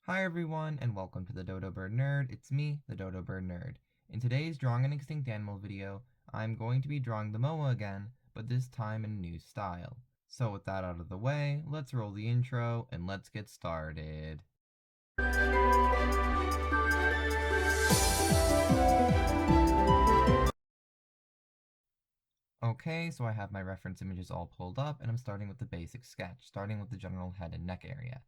Hi everyone, and welcome to the Dodo Bird Nerd. It's me, the Dodo Bird Nerd. In today's Drawing an Extinct Animal video, I'm going to be drawing the moa again, but this time in a new style. So with that out of the way, let's roll the intro and let's get started. Okay, so I have my reference images all pulled up, and I'm starting with the basic sketch, starting with the general head and neck area.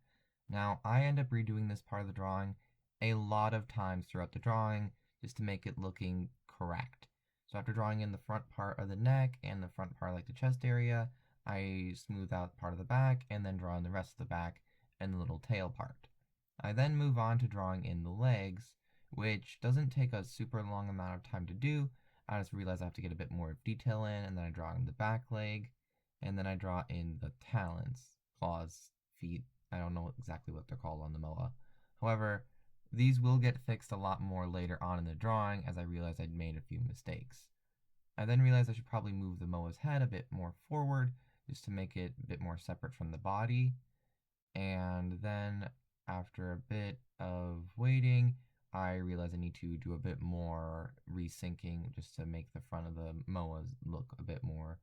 Now, I end up redoing this part of the drawing a lot of times throughout the drawing, just to make it looking correct. So after drawing in the front part of the neck and the front part like the chest area, I smooth out part of the back and then draw in the rest of the back and the little tail part. I then move on to drawing in the legs, which doesn't take a super long amount of time to do. I just realize I have to get a bit more detail in, and then I draw in the back leg, and then I draw in the talons, claws, feet. I don't know exactly what they're called on the moa. However, these will get fixed a lot more later on in the drawing as I realized I'd made a few mistakes. I then realized I should probably move the moa's head a bit more forward just to make it a bit more separate from the body. And then after a bit of waiting, I realized I need to do a bit more resyncing just to make the front of the MOAs look a bit more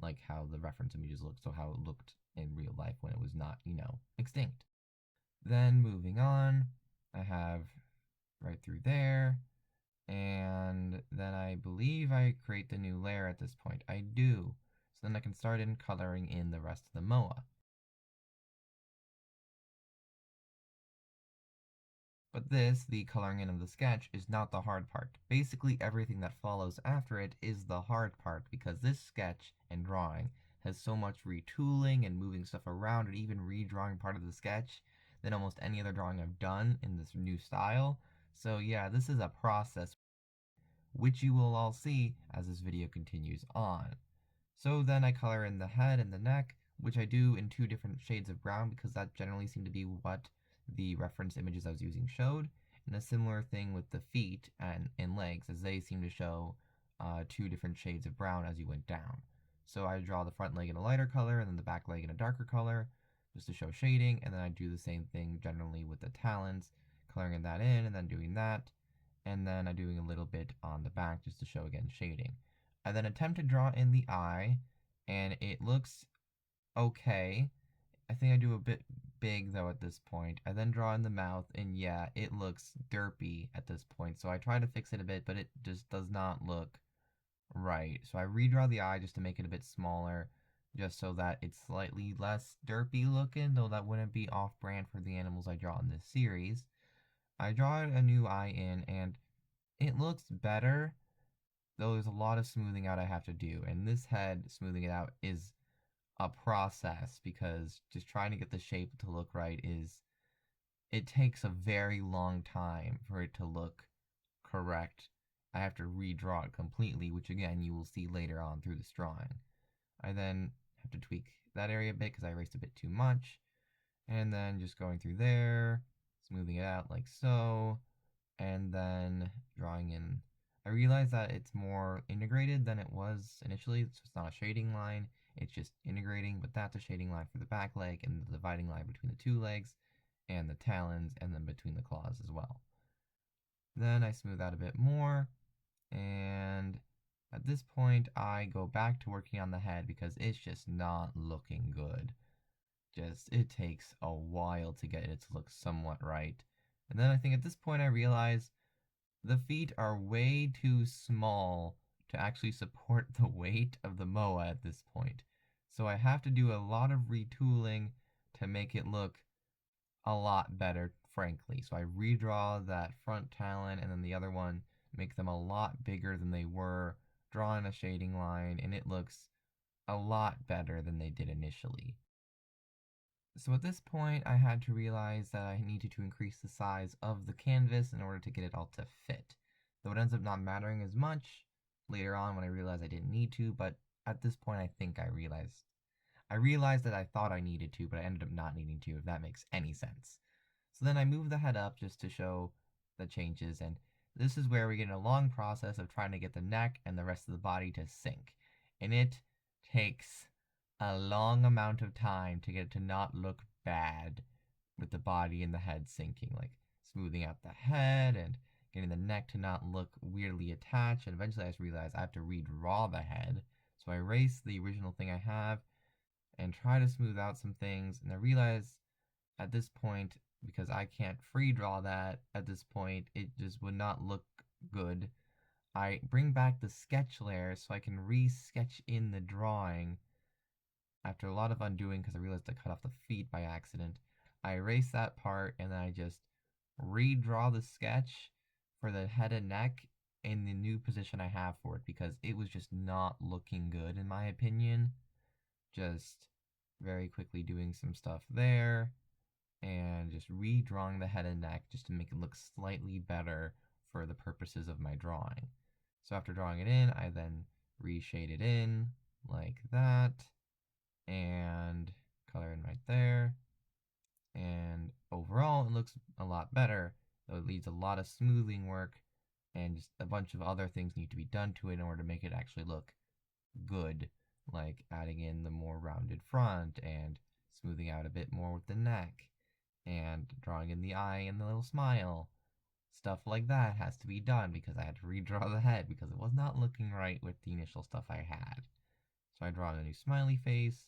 like how the reference images look, so how it looked in real life when it was not, extinct. Then moving on, I have right through there, and then I believe I create the new layer at this point. I do. So then I can start in coloring in the rest of the MOA. But this, the coloring in of the sketch, is not the hard part. Basically everything that follows after it is the hard part, because this sketch and drawing has so much retooling and moving stuff around and even redrawing part of the sketch than almost any other drawing I've done in this new style. So yeah, this is a process which you will all see as this video continues on. So then I color in the head and the neck, which I do in two different shades of brown because that generally seemed to be what the reference images I was using showed. And a similar thing with the feet and legs, as they seem to show two different shades of brown as you went down. So I draw the front leg in a lighter color and then the back leg in a darker color, just to show shading, and then I do the same thing generally with the talons, coloring that in and then doing that, and then I'm doing a little bit on the back just to show again shading. I then attempt to draw in the eye, and it looks okay. I think I do a bit big though at this point. I then draw in the mouth, and yeah, it looks derpy at this point. So I try to fix it a bit, but it just does not look right. So I redraw the eye just to make it a bit smaller, just so that it's slightly less derpy looking, though that wouldn't be off brand for the animals I draw in this series. I draw a new eye in, and it looks better, though there's a lot of smoothing out I have to do. And this head, smoothing it out, is a process because just trying to get the shape to look right it takes a very long time for it to look correct. I have to redraw it completely, which again you will see later on through this drawing. I then have to tweak that area a bit because I erased a bit too much. And then just going through there, smoothing it out like so, and then drawing in. I realized that it's more integrated than it was initially, so it's not a shading line, it's just integrating, but that's a shading line for the back leg and the dividing line between the two legs and the talons and then between the claws as well. Then I smooth out a bit more, and at this point I go back to working on the head because it's just not looking good. It takes a while to get it to look somewhat right. And then I think at this point I realize the feet are way too small to actually support the weight of the moa at this point. So I have to do a lot of retooling to make it look a lot better, frankly. So I redraw that front talon and then the other one, make them a lot bigger than they were, draw in a shading line, and it looks a lot better than they did initially. So at this point, I had to realize that I needed to increase the size of the canvas in order to get it all to fit. Though it ends up not mattering as much later on when I realized I didn't need to, but at this point I think I realized. I realized that I thought I needed to, but I ended up not needing to, if that makes any sense. So then I moved the head up just to show the changes, and this is where we get in a long process of trying to get the neck and the rest of the body to sync. And it takes a long amount of time to get it to not look bad. with the body and the head sinking, like smoothing out the head and getting the neck to not look weirdly attached. And eventually I just realized I have to redraw the head. So I erase the original thing I have and try to smooth out some things. And I realize at this point, because I can't free draw that at this point, it just would not look good. I bring back the sketch layer so I can re-sketch in the drawing. After a lot of undoing, because I realized I cut off the feet by accident, I erase that part and then I just redraw the sketch for the head and neck in the new position I have for it because it was just not looking good in my opinion. Just very quickly doing some stuff there and just redrawing the head and neck just to make it look slightly better for the purposes of my drawing. So after drawing it in, I then reshade it in like that and color in right there. And overall, it looks a lot better, though it needs a lot of smoothing work and just a bunch of other things need to be done to it in order to make it actually look good, like adding in the more rounded front and smoothing out a bit more with the neck and drawing in the eye and the little smile. Stuff like that has to be done because I had to redraw the head because it was not looking right with the initial stuff I had. So I draw a new smiley face,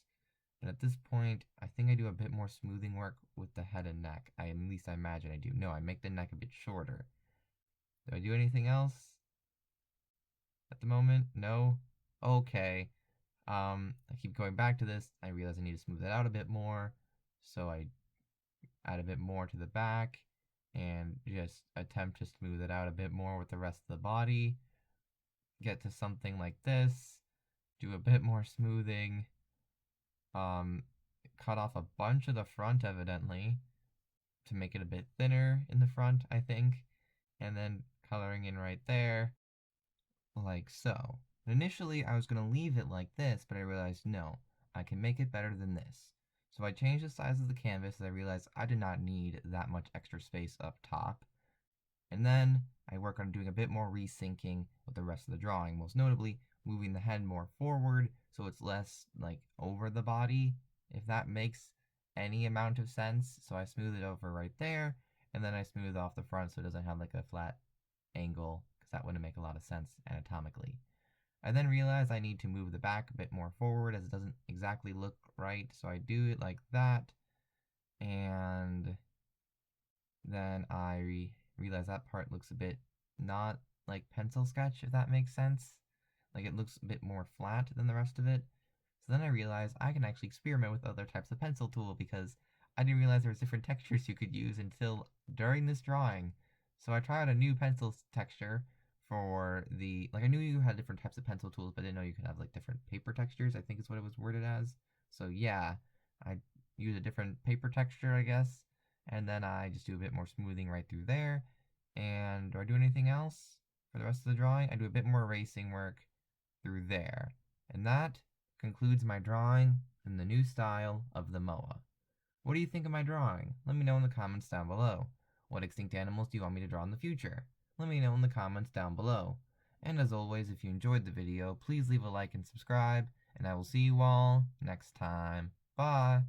and at this point, I think I do a bit more smoothing work with the head and neck. At least I imagine I do. No, I make the neck a bit shorter. Do I do anything else at the moment? No? Okay. I keep going back to this. I realize I need to smooth it out a bit more. So I add a bit more to the back and just attempt to smooth it out a bit more with the rest of the body. Get to something like this. Do a bit more smoothing. Cut off a bunch of the front evidently to make it a bit thinner in the front, I think. And then coloring in right there, like so. Initially, I was going to leave it like this, but I realized no, I can make it better than this. So I changed the size of the canvas as I realized I did not need that much extra space up top. And then I work on doing a bit more resyncing with the rest of the drawing, most notably moving the head more forward so it's less like over the body, if that makes any amount of sense. So I smooth it over right there, and then I smooth off the front so it doesn't have like a flat angle, because that wouldn't make a lot of sense anatomically. I then realize I need to move the back a bit more forward as it doesn't exactly look right, so I do it like that, and then I realize that part looks a bit not like pencil sketch, if that makes sense. Like it looks a bit more flat than the rest of it. So then I realized I can actually experiment with other types of pencil tool because I didn't realize there was different textures you could use until during this drawing. So I tried a new pencil texture for the, like I knew you had different types of pencil tools, but I didn't know you could have like different paper textures, I think is what it was worded as. So yeah, I use a different paper texture, I guess. And then I just do a bit more smoothing right through there. And do I do anything else for the rest of the drawing? I do a bit more erasing work through there. And that concludes my drawing in the new style of the MOA. What do you think of my drawing? Let me know in the comments down below. What extinct animals do you want me to draw in the future? Let me know in the comments down below. And as always, if you enjoyed the video, please leave a like and subscribe, and I will see you all next time. Bye!